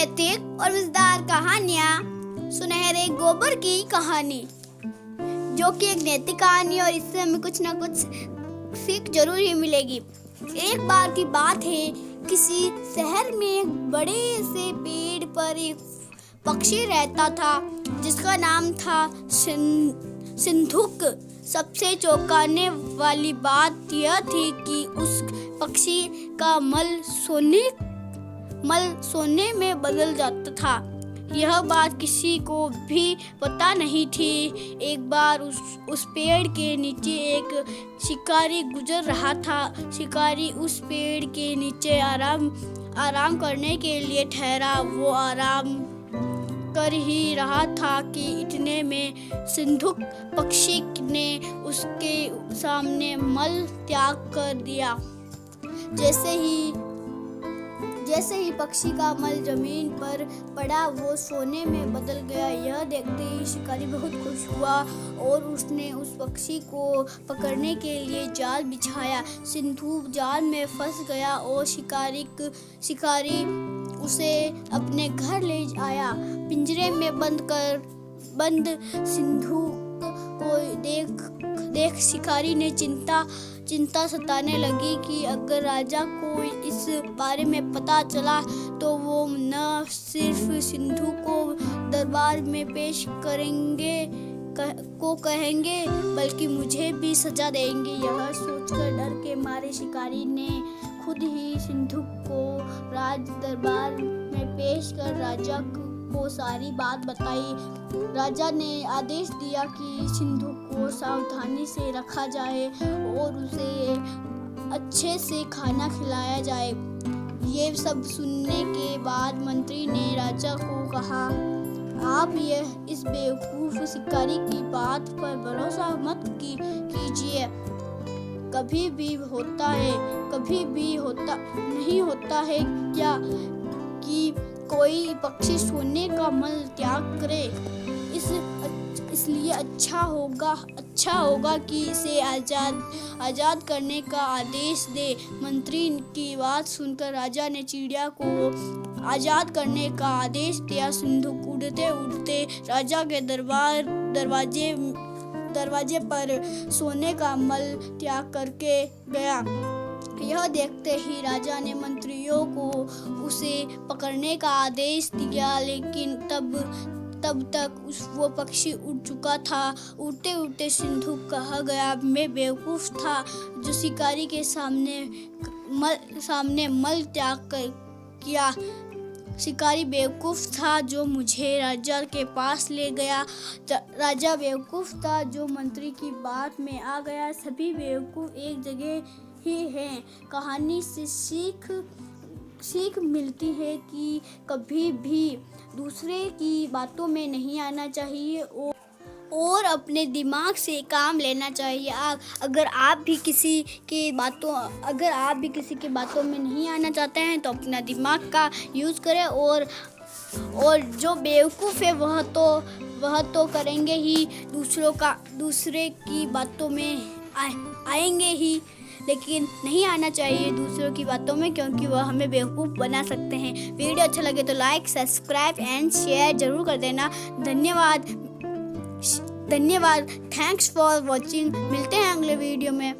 नैतिक और मजेदार कहानियाँ। सुनहरे गोबर की कहानी, जो कि एक नैतिक कहानी और इससे हमें कुछ ना कुछ सीख जरूर ही मिलेगी। एक बार की बात है, किसी शहर में एक बड़े से पेड़ पर एक पक्षी रहता था जिसका नाम था सिंधुक। सबसे चौंकाने वाली बात यह थी कि उस पक्षी का मल सोने में बदल जाता था। यह बात किसी को भी पता नहीं थी। एक बार उस पेड़ के नीचे एक शिकारी गुजर रहा था। शिकारी उस पेड़ के नीचे आराम करने के लिए ठहरा। वो आराम कर ही रहा था कि इतने में सिंधुक पक्षी ने उसके सामने मल त्याग कर दिया। जैसे ही पक्षी का मल जमीन पर पड़ा, वो सोने में बदल गया। यह देखते ही शिकारी बहुत खुश हुआ और उसने उस पक्षी को पकड़ने के लिए जाल बिछाया। सिंधु जाल में फंस गया और शिकारी उसे अपने घर ले आया। पिंजरे में बंद सिंधु को देख शिकारी ने चिंता सताने लगी कि अगर राजा को इस बारे में पता चला तो वो न सिर्फ सिंधु को दरबार में पेश कहेंगे बल्कि मुझे भी सजा देंगे। यह सोचकर डर के मारे शिकारी ने खुद ही सिंधु को राज दरबार में पेश कर राजा को सारी बात बताई। राजा ने आदेश दिया कि सिंधु को सावधानी से रखा जाए और उसे अच्छे से खाना खिलाया जाए। ये सब सुनने के बाद मंत्री ने राजा को कहा, आप इस बेवकूफ शिकारी की बात पर भरोसा मत कीजिए। कभी भी नहीं होता है क्या कि कोई पक्षी सोने का मल त्याग करे। इसलिए अच्छा होगा कि इसे आजाद करने का आदेश दे। मंत्री की बात सुनकर राजा ने चिड़िया को आजाद करने का आदेश दिया। सिंधुक उड़ते उड़ते राजा के दरवाजे पर सोने का मल त्याग करके गया। यह देखते ही राजा ने मंत्रियों को उसे पकड़ने का आदेश दिया, लेकिन तब तक वो पक्षी उड़ चुका था। उड़ते उड़ते सिंधु कहा गया, मैं बेवकूफ था जो शिकारी के सामने मल त्याग किया। शिकारी बेवकूफ था जो मुझे राजा के पास ले गया। राजा बेवकूफ था जो मंत्री की बात में आ गया। सभी बेवकूफ एक जगह ही हैं। कहानी से सीख मिलती है कि कभी भी दूसरे की बातों में नहीं आना चाहिए और अपने दिमाग से काम लेना चाहिए। अगर आप भी किसी की बातों में नहीं आना चाहते हैं तो अपना दिमाग का यूज़ करें। और जो बेवकूफ़ है वह तो करेंगे ही, दूसरे की बातों में आएंगे ही, लेकिन नहीं आना चाहिए दूसरों की बातों में, क्योंकि वह हमें बेवकूफ़ बना सकते हैं। वीडियो अच्छा लगे तो लाइक, सब्सक्राइब एंड शेयर जरूर कर देना। धन्यवाद। Thanks for watching. मिलते हैं अगले वीडियो में।